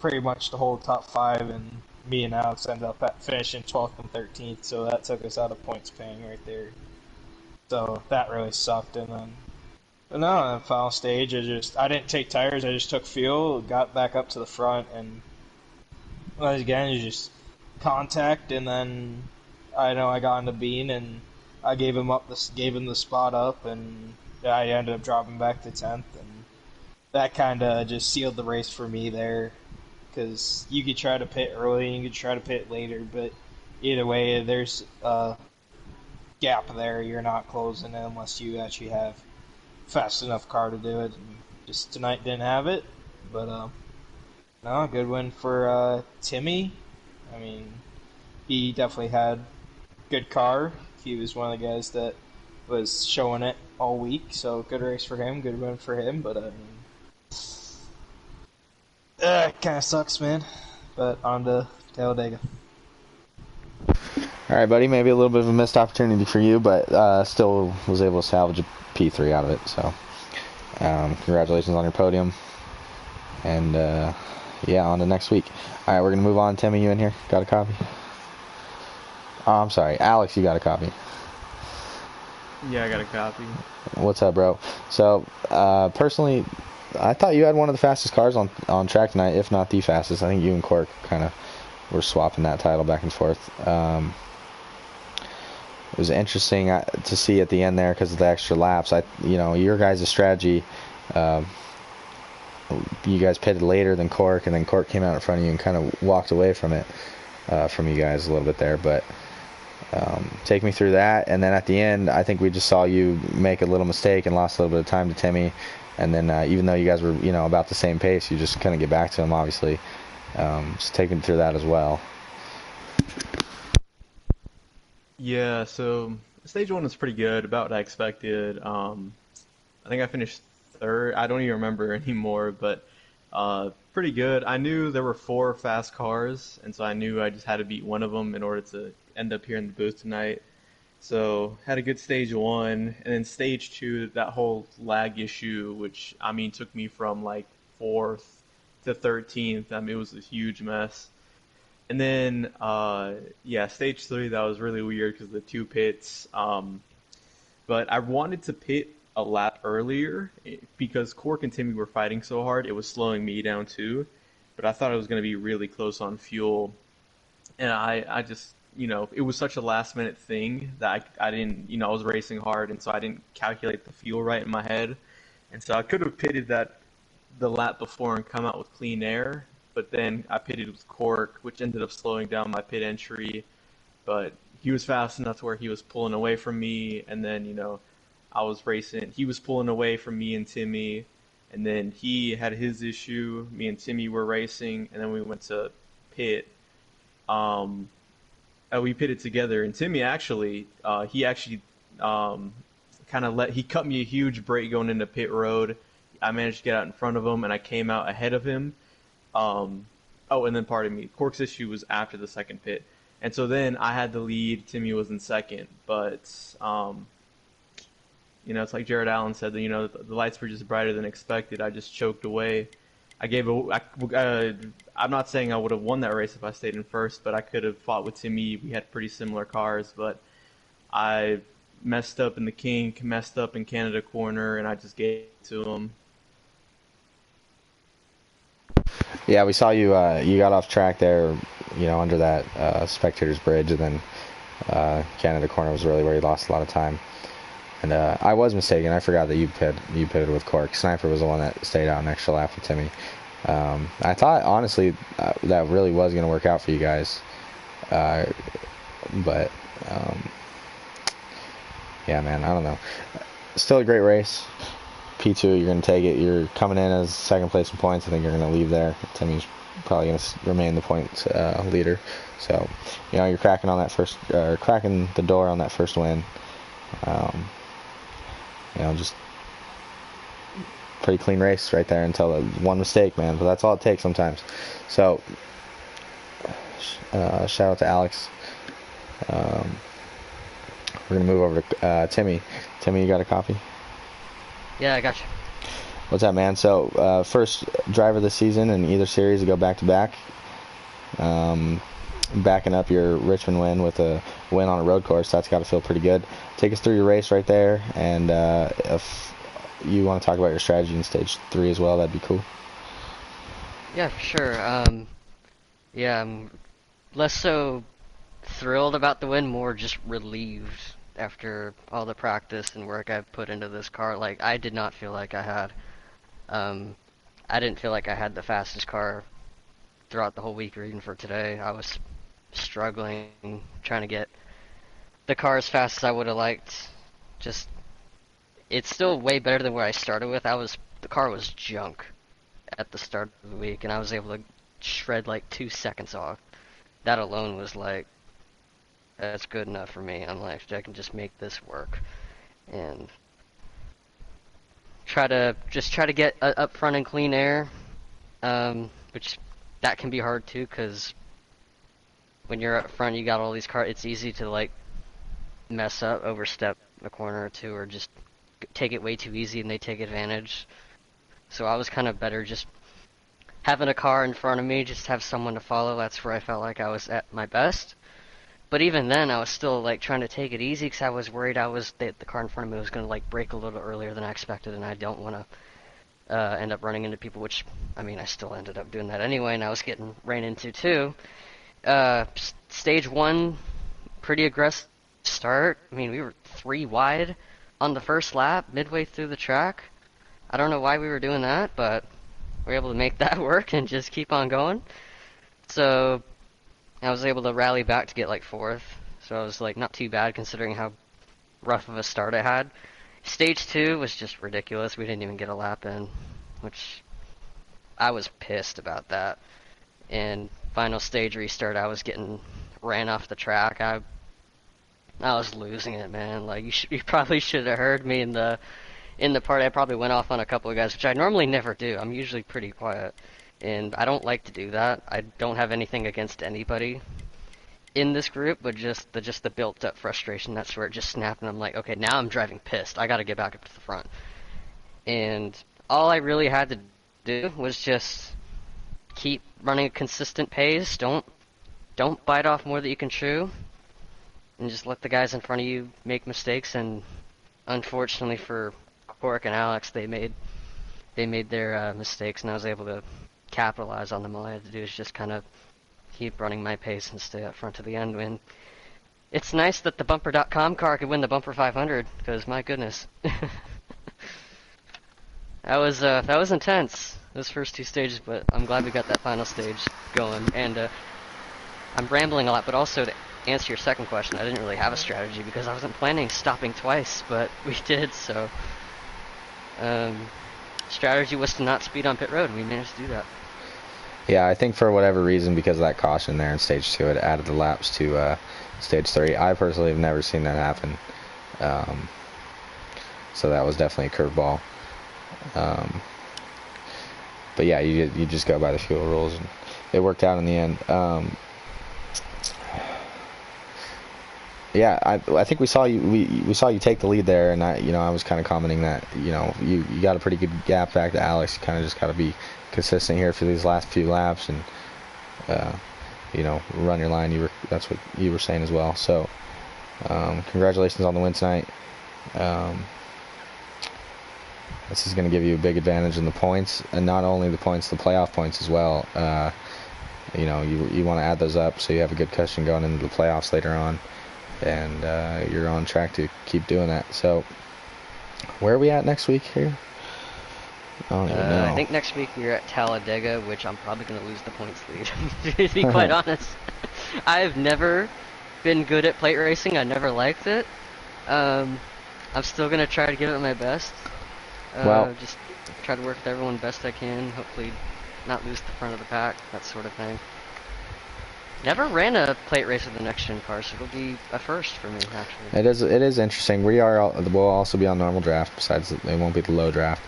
Speaker 2: pretty much the whole top 5, and me and Alex ended up finishing 12th and 13th, so that took us out of points paying right there. So that really sucked. And then, but no, on the final stage, I didn't take tires. I just took fuel, got back up to the front, and again, you just contact, and then I know I got into Bean, and I gave him the spot up, and I ended up dropping back to 10th, and that kind of just sealed the race for me there, because you could try to pit early and you could try to pit later, but either way, there's a gap there. You're not closing it unless you actually have fast enough car to do it. And just tonight didn't have it, but no, good win for Timmy. I mean, he definitely had good car. He was one of the guys that was showing it all week, so good race for him, good win for him, but I mean, it kind of sucks, man. But on to Talladega.
Speaker 1: Alright, buddy, maybe a little bit of a missed opportunity for you, but still was able to salvage a P3 out of it, so congratulations on your podium. And yeah, on to next week. Alright, we're going to move on. Timmy, you in here? Got a copy? Oh, I'm sorry. Alex, you got a copy?
Speaker 3: Yeah, I got a copy.
Speaker 1: What's up, bro? So, personally, I thought you had one of the fastest cars on track tonight, if not the fastest. I think you and Cork kind of were swapping that title back and forth. It was interesting to see at the end there because of the extra laps. You know, your guys' strategy you guys pitted later than Cork, and then Cork came out in front of you and kind of walked away from it, from you guys a little bit there. But take me through that, and then at the end, I think we just saw you make a little mistake and lost a little bit of time to Timmy, and then even though you guys were about the same pace, you just couldn't get back to him, obviously. Just take me through that as well.
Speaker 3: Yeah, so stage one was pretty good, about what I expected. I think I finished third. I don't even remember anymore, but pretty good. I knew there were 4 fast cars, and so I knew I just had to beat one of them in order to end up here in the booth tonight. So had a good stage one, and then stage two, that whole lag issue, which I mean took me from like 4th to 13th. I mean it was a huge mess. And then yeah, stage three, that was really weird because the 2 pits. But I wanted to pit a lap earlier because Cork and Timmy were fighting so hard, it was slowing me down too. But I thought it was going to be really close on fuel, and I just, it was such a last minute thing that I didn't, I was racing hard, and so I didn't calculate the fuel right in my head, and so I could have pitted the lap before and come out with clean air, but then I pitted with Cork, which ended up slowing down my pit entry, but he was fast enough to where he was pulling away from me, and then, I was racing. He was pulling away from me and Timmy, and then he had his issue. Me and Timmy were racing, and then we went to pit. We pitted together, and Timmy actually, he actually he cut me a huge break going into pit road. I managed to get out in front of him, and I came out ahead of him. And then pardon me, Cork's issue was after the second pit, and so then I had the lead. Timmy was in second, but it's like Jared Allen said, that the lights were just brighter than expected. I just choked away. I'm not saying I would have won that race if I stayed in first, but I could have fought with Timmy. We had pretty similar cars, but I messed up in the kink, messed up in Canada corner, and I just gave it to him.
Speaker 1: Yeah, we saw you. You got off track there, under that spectators bridge, and then Canada corner was really where you lost a lot of time. And I was mistaken. I forgot that you pitted with Cork. Sniper was the one that stayed out an extra lap with Timmy. I thought, honestly, that really was going to work out for you guys. But, yeah, man, I don't know. Still a great race. P2, you're going to take it. You're coming in as second place in points. I think you're going to leave there. Timmy's probably going to remain the points leader. So, you're cracking the door on that first win. Just pretty clean race right there until one mistake, man. But that's all it takes sometimes. So, shout out to Alex. We're gonna move over to Timmy. Timmy, you got a copy?
Speaker 4: Yeah, I got you.
Speaker 1: What's up, man? So, first driver this season in either series to go back to back. Backing up your Richmond win with a win on a road course, that's got to feel pretty good. Take us through your race right there, and if you want to talk about your strategy in stage 3 as well, that'd be cool.
Speaker 4: Yeah, for sure. Yeah, I'm less so thrilled about the win, more just relieved after all the practice and work I've put into this car. Like, I did not feel like I didn't feel like I had the fastest car throughout the whole week or even for today. I was struggling trying to get the car as fast as I would have liked. Just, it's still way better than where I started with. The car was junk at the start of the week, and I was able to shred like 2 seconds off. That alone was like, that's good enough for me. I'm like, I can just make this work, and try to get up front in clean air, which that can be hard too, because when you're up front, you got all these cars. It's easy to like mess up, overstep a corner or two, or just take it way too easy, and they take advantage. So I was kind of better just having a car in front of me, just have someone to follow. That's where I felt like I was at my best. But even then, I was still like trying to take it easy because I was worried the car in front of me was going to like break a little earlier than I expected, and I don't want to end up running into people, which, I mean, I still ended up doing that anyway, and I was getting ran into too. Stage 1, pretty aggressive start. I mean, we were 3 wide on the first lap, midway through the track. I don't know why we were doing that, but were able to make that work and just keep on going. So I was able to rally back to get like 4th. So I was like not too bad considering how rough of a start I had. Stage 2 was just ridiculous. We didn't even get a lap in, which I was pissed about that. And final stage restart, I was getting ran off the track. I was losing it, man. Like you probably should have heard me in the part. I probably went off on a couple of guys, which I normally never do. I'm usually pretty quiet, and I don't like to do that. I don't have anything against anybody in this group, but just the built up frustration. That's where it just snapped, and I'm like, okay, now I'm driving pissed. I got to get back up to the front. And all I really had to do was just keep running a consistent pace. Don't bite off more than you can chew, and just let the guys in front of you make mistakes. And unfortunately for Cork and Alex, they made their mistakes, and I was able to capitalize on them. All I had to do is just kind of keep running my pace and stay up front to the end. And it's nice that the Bumper.com car could win the Bumper 500, because my goodness, that was intense. Those first 2 stages, but I'm glad we got that final stage going. And I'm rambling a lot, but also to answer your second question, I didn't really have a strategy because I wasn't planning stopping twice, but we did. So strategy was to not speed on pit road, and we managed to do that.
Speaker 1: Yeah, I think for whatever reason, because of that caution there in stage 2, it added the laps to stage 3. I personally have never seen that happen. So that was definitely a curveball. But yeah, you just go by the fuel rules, and it worked out in the end. Yeah, I think we saw you take the lead there, and I was kind of commenting that you got a pretty good gap back to Alex. You kind of just got to be consistent here for these last few laps, and run your line. That's what you were saying as well. So congratulations on the win tonight. This is going to give you a big advantage in the points, and not only the points, the playoff points as well. You want to add those up so you have a good cushion going into the playoffs later on, and you're on track to keep doing that. So where are we at next week here? I don't even know.
Speaker 4: I think next week we're at Talladega, which I'm probably going to lose the points lead, to be quite honest. I've never been good at plate racing. I never liked it. I'm still going to try to give it my best. Just try to work with everyone best I can. Hopefully not lose the front of the pack, that sort of thing. Never ran a plate race with the next gen car, so it'll be a first for me, actually.
Speaker 1: It is interesting. We'll also be on normal draft, besides it won't be the low draft.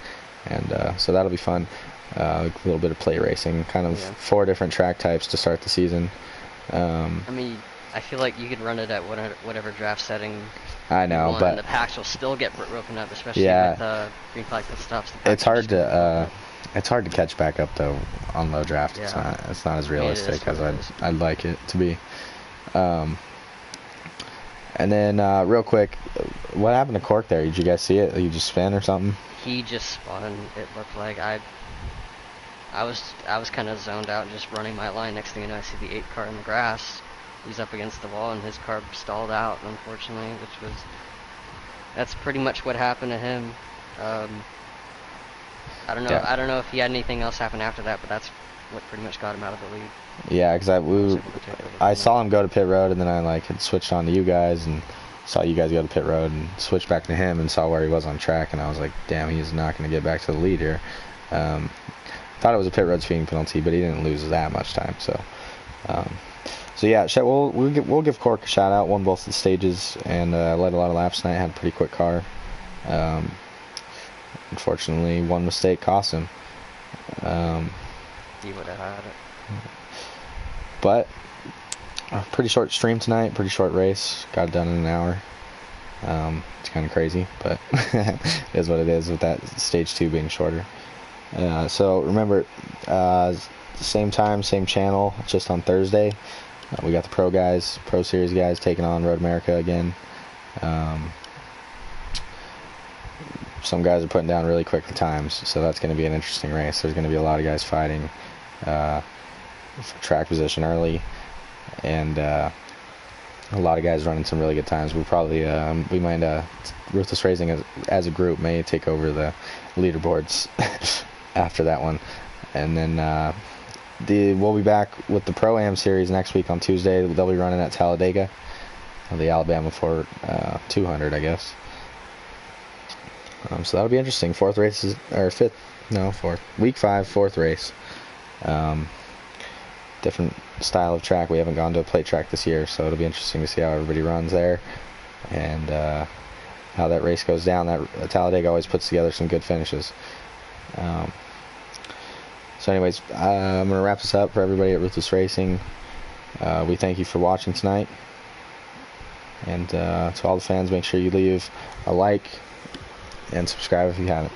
Speaker 1: And so that'll be fun. A little bit of plate racing, kind of 4 different track types to start the season.
Speaker 4: I mean, I feel like you could run it at whatever draft setting.
Speaker 1: I know, but
Speaker 4: the packs will still get broken up, especially with green flag that stops.
Speaker 1: It's hard to catch back up though on low draft. Yeah. It's not as realistic as I'd like it to be. And then real quick, what happened to Cork there? Did you guys see it? You just spin or something?
Speaker 4: He just spun. It looked like I was kind of zoned out, just running my line. Next thing you know, I see the 8 car in the grass. He's up against the wall, and his car stalled out, unfortunately, that's pretty much what happened to him. I don't know. Yeah. I don't know if he had anything else happen after that, but that's what pretty much got him out of the lead.
Speaker 1: Yeah, because I saw him go to pit road, and then I had switched on to you guys, and saw you guys go to pit road, and switched back to him, and saw where he was on track, and I was like, damn, he's not going to get back to the lead here. Thought it was a pit road speeding penalty, but he didn't lose that much time, so. So yeah, we'll give Cork a shout out. Won both the stages and led a lot of laps tonight. Had a pretty quick car. Unfortunately, one mistake cost him.
Speaker 4: He would have had it.
Speaker 1: But a pretty short stream tonight. Pretty short race. Got it done in an hour. It's kind of crazy, but it is what it is with that stage 2 being shorter. So remember, same time, same channel, just on Thursday. We got the Pro Series guys taking on Road America again. Some guys are putting down really quick times, so that's going to be an interesting race. There's going to be a lot of guys fighting for track position early, and a lot of guys running some really good times. We might Ruthless Racing as a group may take over the leaderboards after that one. And then we'll be back with the Pro-Am series next week on Tuesday. They'll be running at Talladega, the Alabama Fort 200, I guess. So that'll be interesting. Week 5, fourth race. Different style of track. We haven't gone to a plate track this year, so it'll be interesting to see how everybody runs there and how that race goes down. That Talladega always puts together some good finishes. So anyways, I'm going to wrap this up for everybody at Ruthless Racing. We thank you for watching tonight. And to all the fans, make sure you leave a like and subscribe if you haven't.